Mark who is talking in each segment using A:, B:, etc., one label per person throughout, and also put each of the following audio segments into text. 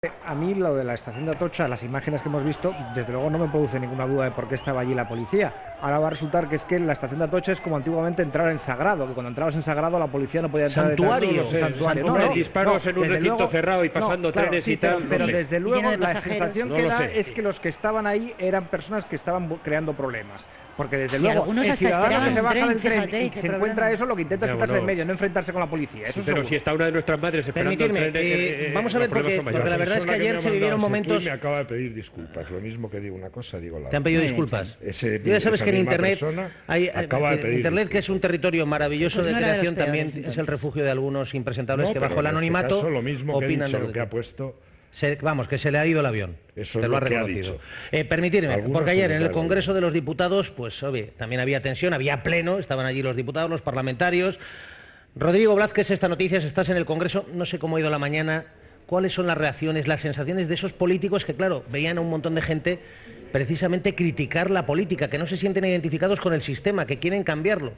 A: A mí lo de la estación de Atocha, las imágenes que hemos visto, desde luego no me produce ninguna duda de por qué estaba allí la policía. Ahora va a resultar que es que la estación de Atocha es como antiguamente entrar en Sagrado, que cuando entrabas en Sagrado la policía no podía entrar
B: Santuario,
A: detrás de santuario.
B: santuario.
C: Disparos en un
A: desde
C: recinto
A: luego,
C: cerrado y pasando
A: claro,
C: trenes
A: sí,
C: y tal.
A: pero
C: no sé.
A: desde
D: Lleno
A: luego
D: de
A: la
D: pasajeros.
A: sensación
C: No
A: que
C: lo
A: da
C: sé.
A: es que los que estaban ahí eran personas que estaban creando problemas. Porque desde
D: Y
A: luego
D: algunos
A: el
D: hasta
A: ciudadano que
D: esperaban
A: se
D: un
A: baja
D: tren,
A: del tren
D: fíjate,
A: y
D: qué
A: se
D: problema.
A: encuentra eso, lo que intenta es
C: Ya,
A: quitarse
C: bueno.
A: en medio, no enfrentarse con la policía. Eso
C: Sí, pero
A: seguro.
C: si está una de nuestras madres esperando
B: Permitidme,
C: el tren,
B: vamos a ver
C: los problemas son
B: porque
C: mayores.
B: la verdad es que ayer se vivieron momentos...
E: Me acaba de pedir disculpas. Lo mismo que digo una cosa, digo la
B: Te han
E: otra.
B: pedido
D: Muy bien,
B: disculpas.
E: Ese-
B: Tú ya sabes
E: esa
B: que en
E: misma
B: Internet,
E: persona
B: hay,
E: acaba de pedir
B: Internet, que es un
E: disculpas.
B: territorio maravilloso
D: Pues
B: de
D: no era de los
B: creación, también
D: peores,
B: es el
D: entonces.
B: refugio de algunos impresentables
E: No,
B: que
E: pero
B: bajo el
E: en este
B: anonimato
E: caso, lo mismo que he
B: opinan
E: dicho,
B: de
E: lo que ha puesto.
B: Vamos, que se le ha ido el avión.
E: Eso
B: te
E: es
B: lo ha
E: lo que ha
B: reconocido.
E: dicho.
B: Permitidme,
E: Algunos
B: porque ayer en el
E: secretarios.
B: Congreso de los Diputados, pues obvio, también había tensión, había pleno, estaban allí los diputados, los parlamentarios. Rodrigo Blázquez, esta noticia, estás en el Congreso, no sé cómo ha ido la mañana, cuáles son las reacciones, las sensaciones de esos políticos que, claro, veían a un montón de gente precisamente criticar la política, que no se sienten identificados con el sistema, que quieren cambiarlo.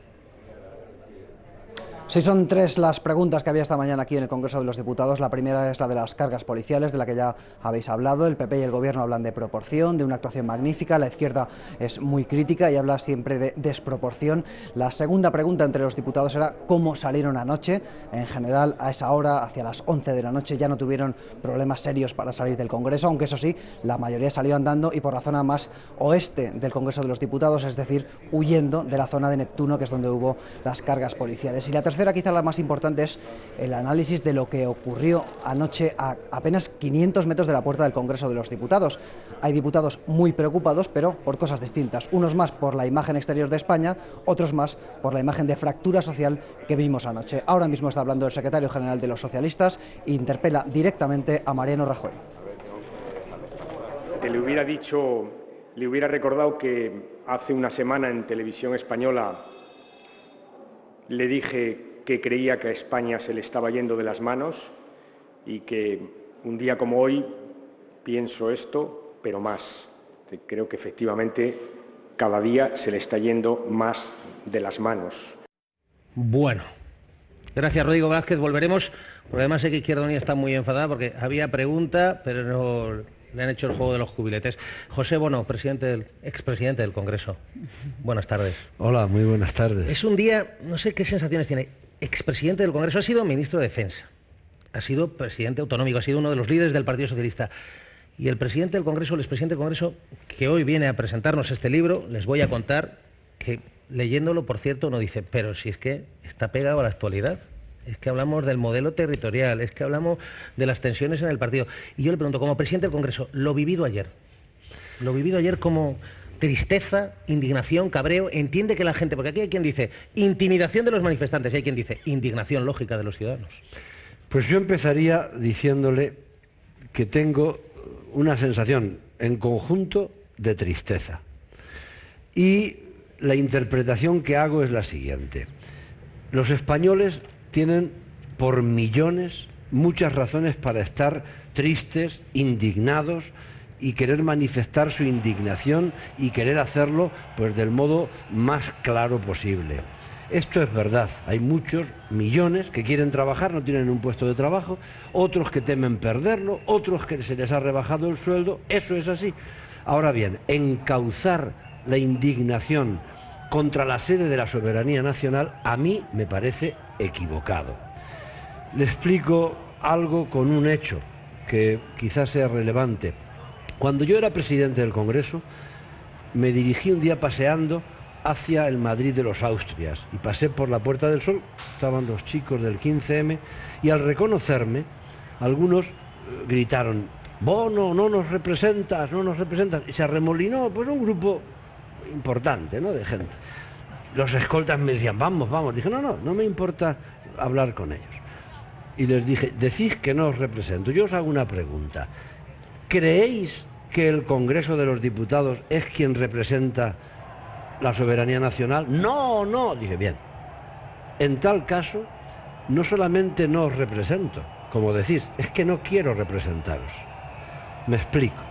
F: Sí, son tres las preguntas que había esta mañana aquí en el Congreso de los Diputados. La primera es la de las cargas policiales, de la que ya habéis hablado. El PP y el Gobierno hablan de proporción, de una actuación magnífica. La izquierda es muy crítica y habla siempre de desproporción. La segunda pregunta entre los diputados era cómo salieron anoche. En general, a esa hora, hacia las 11 de la noche, ya no tuvieron problemas serios para salir del Congreso, aunque eso sí, la mayoría salió andando y por la zona más oeste del Congreso de los Diputados, es decir, huyendo de la zona de Neptuno, que es donde hubo las cargas policiales. Y la tercera, quizá la más importante, es el análisis de lo que ocurrió anoche a apenas 500 metros de la puerta del Congreso de los Diputados. Hay diputados muy preocupados, pero por cosas distintas. Unos más por la imagen exterior de España, otros más por la imagen de fractura social que vimos anoche. Ahora mismo está hablando el secretario general de los socialistas e interpela directamente a Mariano Rajoy.
G: Te le hubiera dicho, le hubiera recordado que hace una semana en Televisión Española le dije que creía que a España se le estaba yendo de las manos y que un día como hoy pienso esto, pero más. Creo que efectivamente cada día se le está yendo más de las manos.
B: Bueno, gracias Rodrigo Blázquez, volveremos, porque además sé que Izquierda Unida está muy enfadada porque había pregunta, pero no le han hecho el juego de los cubiletes. José Bono, expresidente del Congreso, buenas tardes.
H: Hola, muy buenas tardes.
B: Es un día, no sé qué sensaciones tiene, expresidente del Congreso, ha sido ministro de Defensa, ha sido presidente autonómico, ha sido uno de los líderes del Partido Socialista. Y el presidente del Congreso, el expresidente del Congreso, que hoy viene a presentarnos este libro, les voy a contar que, leyéndolo, por cierto, uno dice, pero si es que está pegado a la actualidad, es que hablamos del modelo territorial, es que hablamos de las tensiones en el partido. Y yo le pregunto, como presidente del Congreso, lo vivido ayer como tristeza, indignación, cabreo, entiende que la gente, porque aquí hay quien dice intimidación de los manifestantes y hay quien dice indignación lógica de los ciudadanos.
H: Pues yo empezaría diciéndole que tengo una sensación en conjunto de tristeza. Y la interpretación que hago es la siguiente. Los españoles tienen por millones muchas razones para estar tristes, indignados y querer manifestar su indignación y querer hacerlo pues del modo más claro posible. Esto es verdad, hay muchos, millones, que quieren trabajar, no tienen un puesto de trabajo, otros que temen perderlo, otros que se les ha rebajado el sueldo, eso es así. Ahora bien, encauzar la indignación contra la sede de la soberanía nacional a mí me parece equivocado. Le explico algo con un hecho que quizás sea relevante. Cuando yo era presidente del Congreso, me dirigí un día paseando hacia el Madrid de los Austrias y pasé por la Puerta del Sol, estaban los chicos del 15M y al reconocerme, algunos gritaron, Bono, no nos representas, y se arremolinó pues un grupo importante, ¿no?, de gente. Los escoltas me decían, vamos, vamos, dije, no me importa hablar con ellos. Y les dije, decís que no os represento, yo os hago una pregunta, ¿creéis que el Congreso de los Diputados es quien representa la soberanía nacional? No, dije, bien. En tal caso, no solamente no os represento, como decís, es que no quiero representaros. Me explico.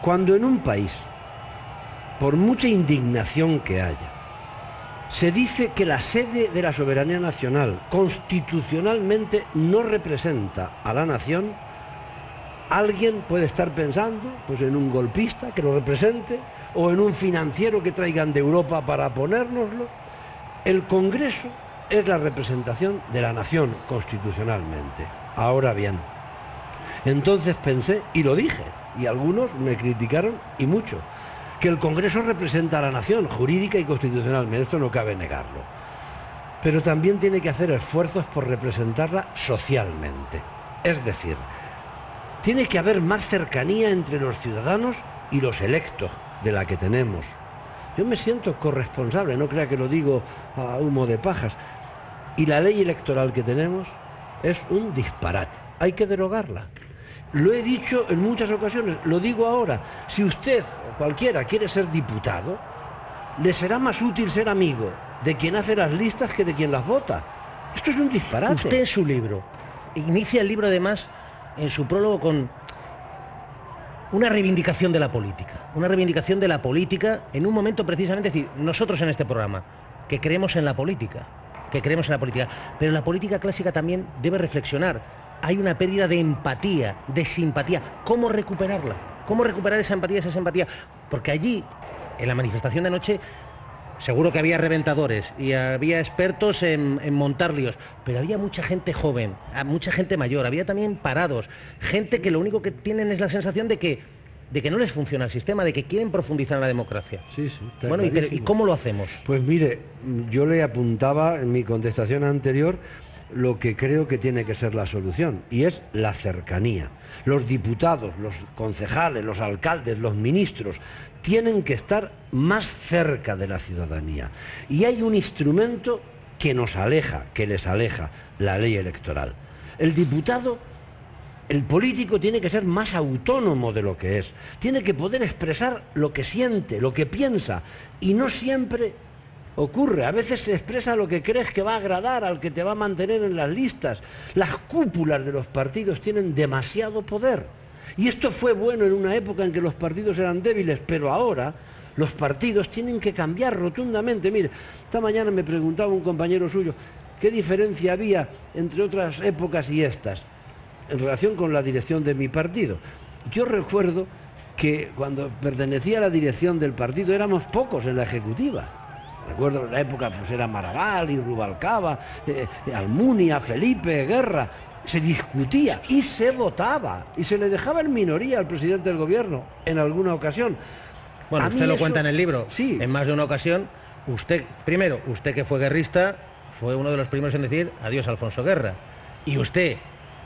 H: Cuando en un país, por mucha indignación que haya, se dice que la sede de la soberanía nacional constitucionalmente no representa a la nación, alguien puede estar pensando pues en un golpista que lo represente o en un financiero que traigan de Europa para ponérnoslo. El Congreso es la representación de la nación constitucionalmente. Ahora bien, entonces pensé, y lo dije, y algunos me criticaron y mucho, que el Congreso representa a la nación jurídica y constitucionalmente, esto no cabe negarlo. Pero también tiene que hacer esfuerzos por representarla socialmente. Es decir, tiene que haber más cercanía entre los ciudadanos y los electos de la que tenemos. Yo me siento corresponsable, no crea que lo digo a humo de pajas. Y la ley electoral que tenemos es un disparate. Hay que derogarla. Lo he dicho en muchas ocasiones, lo digo ahora. Si usted o cualquiera quiere ser diputado, le será más útil ser amigo de quien hace las listas que de quien las vota. Esto es un disparate.
B: Usted en su libro, inicia el libro además en su prólogo con una reivindicación de la política. Una reivindicación de la política en un momento precisamente, es decir, nosotros en este programa, que creemos en la política, pero la política clásica también debe reflexionar. Hay una pérdida de empatía, de simpatía. ¿Cómo recuperarla? ¿Cómo recuperar esa empatía, esa simpatía? Porque allí, en la manifestación de anoche, seguro que había reventadores y había expertos en montar líos, pero había mucha gente joven, mucha gente mayor, había también parados, gente que lo único que tienen es la sensación de que no les funciona el sistema, de que quieren profundizar en la democracia.
H: Sí, sí.
B: Bueno, ¿y cómo lo hacemos?
H: Pues mire, yo le apuntaba en mi contestación anterior lo que creo que tiene que ser la solución, y es la cercanía. Los diputados, los concejales, los alcaldes, los ministros tienen que estar más cerca de la ciudadanía. Y hay un instrumento que nos aleja, que les aleja, la ley electoral. El diputado, el político tiene que ser más autónomo de lo que es. Tiene que poder expresar lo que siente, lo que piensa, y no siempre ocurre. A veces se expresa lo que crees que va a agradar al que te va a mantener en las listas. Las cúpulas de los partidos tienen demasiado poder. Y esto fue bueno en una época en que los partidos eran débiles, pero ahora los partidos tienen que cambiar rotundamente. Mire, esta mañana me preguntaba un compañero suyo qué diferencia había entre otras épocas y estas en relación con la dirección de mi partido. Yo recuerdo que cuando pertenecía a la dirección del partido éramos pocos en la ejecutiva. Recuerdo en la época pues era Maragall y Rubalcaba, Almunia, Felipe, Guerra. Se discutía y se votaba y se le dejaba en minoría al presidente del gobierno en alguna ocasión.
B: Bueno, usted lo cuenta en el libro.
H: Sí.
B: En más de una ocasión, usted que fue guerrista, fue uno de los primeros en decir adiós a Alfonso Guerra. Y usted,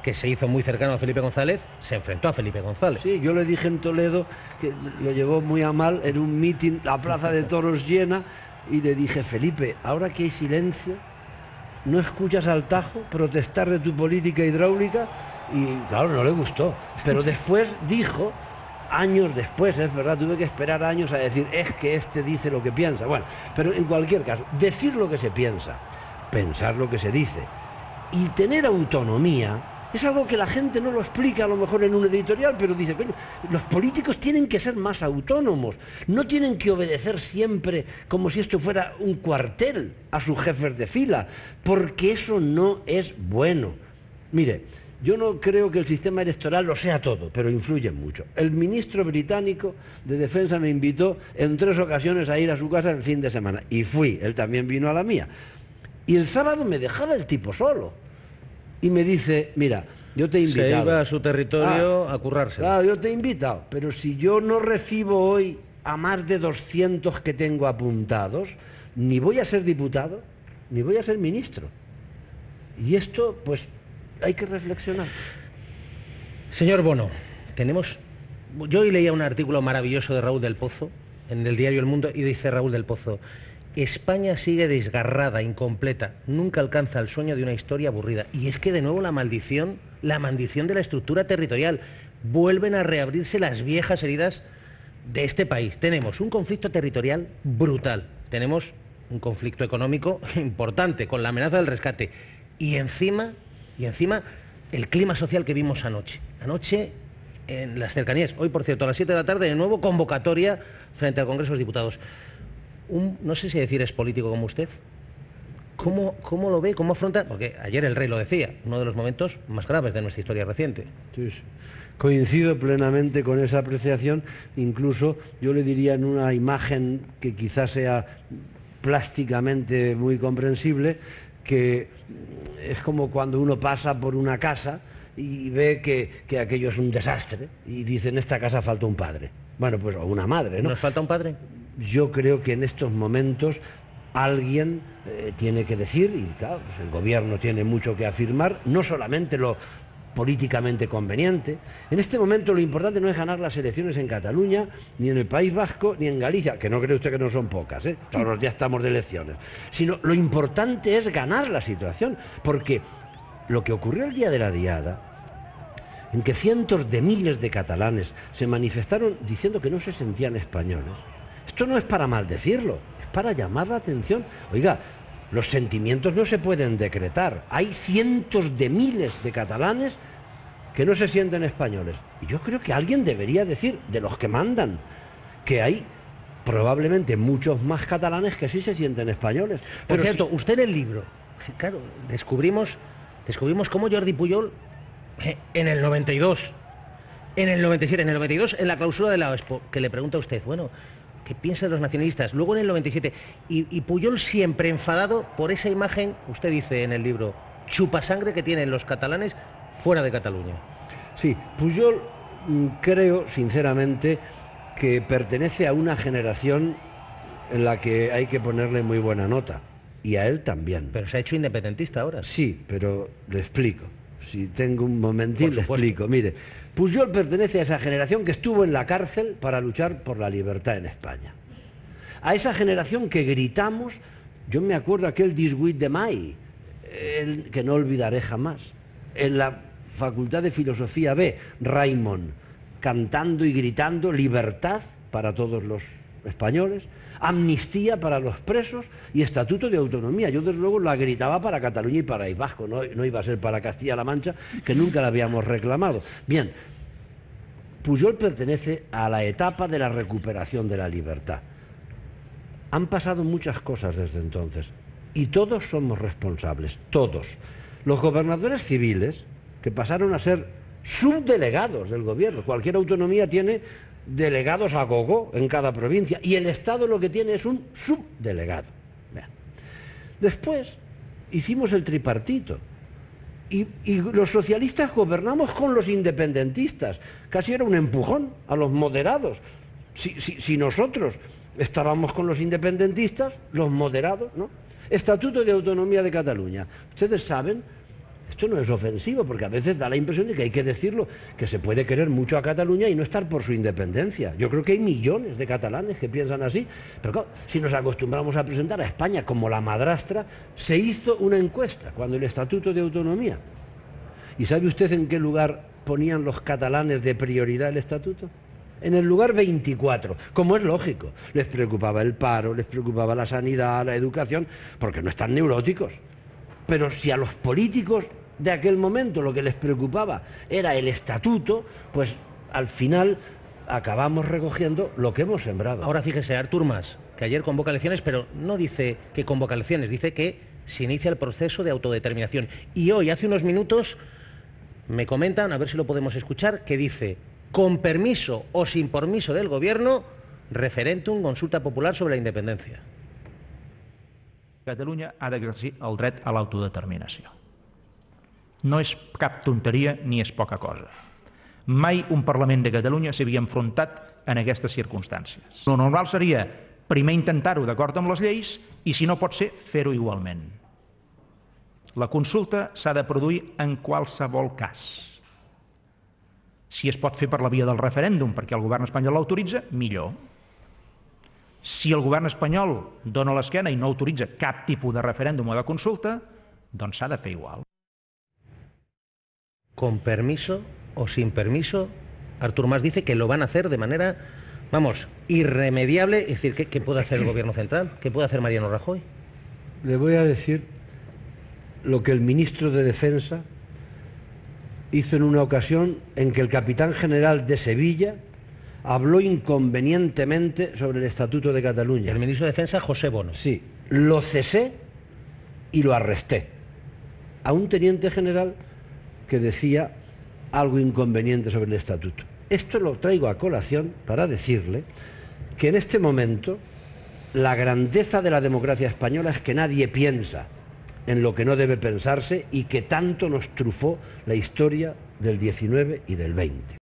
B: que se hizo muy cercano a Felipe González, se enfrentó a Felipe González.
H: Sí, yo le dije en Toledo, que lo llevó muy a mal, en un mitin, la plaza de toros llena, y le dije, Felipe, ahora que hay silencio, ¿no escuchas al Tajo protestar de tu política hidráulica? Y claro, no le gustó. Pero después dijo, años después, es verdad, tuve que esperar años a decir, es que este dice lo que piensa. Bueno, pero en cualquier caso, decir lo que se piensa, pensar lo que se dice y tener autonomía es algo que la gente no lo explica a lo mejor en un editorial, pero dice, coño, los políticos tienen que ser más autónomos, no tienen que obedecer siempre como si esto fuera un cuartel a sus jefes de fila, porque eso no es bueno. Mire, yo no creo que el sistema electoral lo sea todo, pero influye mucho. El ministro británico de Defensa me invitó en 3 ocasiones a ir a su casa el fin de semana, y fui, él también vino a la mía. Y el sábado me dejaba el tipo solo. Y me dice, mira, yo te he invitado.
B: Se iba a su territorio a currárselo.
H: Claro, yo te he invitado, pero si yo no recibo hoy a más de 200 que tengo apuntados, ni voy a ser diputado, ni voy a ser ministro. Y esto, pues, hay que reflexionar.
B: Señor Bono, yo hoy leía un artículo maravilloso de Raúl del Pozo en el diario El Mundo, y dice Raúl del Pozo: España sigue desgarrada, incompleta, nunca alcanza el sueño de una historia aburrida. Y es que de nuevo la maldición de la estructura territorial. Vuelven a reabrirse las viejas heridas de este país. Tenemos un conflicto territorial brutal, tenemos un conflicto económico importante con la amenaza del rescate y encima el clima social que vimos anoche en las cercanías. Hoy, por cierto, a las 7 de la tarde, de nuevo convocatoria frente al Congreso de los Diputados. No sé si decir es político como usted. ¿Cómo lo ve? ¿Cómo afronta? Porque ayer el rey lo decía, uno de los momentos más graves de nuestra historia reciente.
H: Sí, sí. Coincido plenamente con esa apreciación, incluso yo le diría en una imagen que quizás sea plásticamente muy comprensible, que es como cuando uno pasa por una casa y ve que aquello es un desastre y dice, en esta casa falta un padre. Bueno, pues o una madre, ¿no?
B: ¿Nos falta un padre?
H: Yo creo que en estos momentos alguien tiene que decir, y claro, pues el gobierno tiene mucho que afirmar, no solamente lo políticamente conveniente. En este momento lo importante no es ganar las elecciones en Cataluña, ni en el País Vasco, ni en Galicia, que no cree usted que no son pocas, ¿eh? Todos los días estamos de elecciones. Sino lo importante es ganar la situación, porque lo que ocurrió el día de la Diada, en que cientos de miles de catalanes se manifestaron diciendo que no se sentían españoles, esto no es para maldecirlo, es para llamar la atención. Oiga, los sentimientos no se pueden decretar. Hay cientos de miles de catalanes que no se sienten españoles. Y yo creo que alguien debería decir, de los que mandan, que hay probablemente muchos más catalanes que sí se sienten españoles.
B: Por cierto, usted en el libro, claro, descubrimos cómo Jordi Pujol en el 92, en el 97, en el 92, en la clausura de la OESPO, que le pregunta a usted, bueno, ¿qué piensa de los nacionalistas? Luego en el 97, y Pujol siempre enfadado por esa imagen, usted dice en el libro, chupasangre que tienen los catalanes fuera de Cataluña.
H: Sí, Pujol creo sinceramente que pertenece a una generación en la que hay que ponerle muy buena nota, y a él también.
B: Pero se ha hecho independentista ahora.
H: Sí, pero le explico. Si tengo un momentín, le explico. Mire, Pujol pertenece a esa generación que estuvo en la cárcel para luchar por la libertad en España. A esa generación que gritamos, yo me acuerdo aquel 18 de mayo, que no olvidaré jamás. En la Facultad de Filosofía B, Raimon, cantando y gritando libertad para todos los españoles, amnistía para los presos y estatuto de autonomía. Yo desde luego la gritaba para Cataluña y para País Vasco, no iba a ser para Castilla-La Mancha, que nunca la habíamos reclamado. Bien, Pujol pertenece a la etapa de la recuperación de la libertad. Han pasado muchas cosas desde entonces y todos somos responsables, todos. Los gobernadores civiles, que pasaron a ser subdelegados del gobierno, cualquier autonomía tiene delegados a gogo en cada provincia, y el Estado lo que tiene es un subdelegado. Vean. Después hicimos el tripartito y los socialistas gobernamos con los independentistas, casi era un empujón a los moderados. Si nosotros estábamos con los independentistas, los moderados, ¿no? Estatuto de Autonomía de Cataluña. Ustedes saben, esto no es ofensivo, porque a veces da la impresión de que hay que decirlo, que se puede querer mucho a Cataluña y no estar por su independencia. Yo creo que hay millones de catalanes que piensan así, pero claro, si nos acostumbramos a presentar a España como la madrastra, se hizo una encuesta cuando el Estatuto de Autonomía. ¿Y sabe usted en qué lugar ponían los catalanes de prioridad el Estatuto? En el lugar 24, como es lógico. Les preocupaba el paro, les preocupaba la sanidad, la educación, porque no están neuróticos. Pero si a los políticos de aquel momento lo que les preocupaba era el estatuto, pues al final acabamos recogiendo lo que hemos sembrado.
B: Ahora fíjese, Artur Mas, que ayer convoca elecciones, pero no dice que convoca elecciones, dice que se inicia el proceso de autodeterminación. Y hoy, hace unos minutos, me comentan, a ver si lo podemos escuchar, que dice, con permiso o sin permiso del gobierno, referéndum, consulta popular sobre la independencia.
C: Catalunya ha d'exercir el dret a l'autodeterminació. No és cap tonteria ni és poca cosa. Mai un Parlament de Catalunya s'havia enfrontat en aquestes circumstàncies. Lo normal seria primer intentar-ho d'acord amb les lleis i, si no pot ser, fer-ho igualment. La consulta s'ha de produir en qualsevol cas. Si es pot fer per la via del referèndum perquè el govern espanyol l'autoritza, millor. Si el govern espanyol dona l'esquena i no autoritza cap tipus de referèndum o de consulta, doncs s'ha de fer igual.
B: Con permiso o sin permiso, Artur Mas dice que lo van a hacer de manera, vamos, irremediable. Es decir, ¿qué puede hacer el gobierno central? ¿Qué puede hacer Mariano Rajoy?
H: Le voy a decir lo que el ministro de Defensa hizo en una ocasión en que el capitán general de Sevilla habló inconvenientemente sobre el Estatuto de Cataluña.
B: El ministro de Defensa, José Bono.
H: Sí, lo cesé y lo arresté. A un teniente general que decía algo inconveniente sobre el estatuto. Esto lo traigo a colación para decirle que en este momento la grandeza de la democracia española es que nadie piensa en lo que no debe pensarse y que tanto nos trufó la historia del 19 y del 20.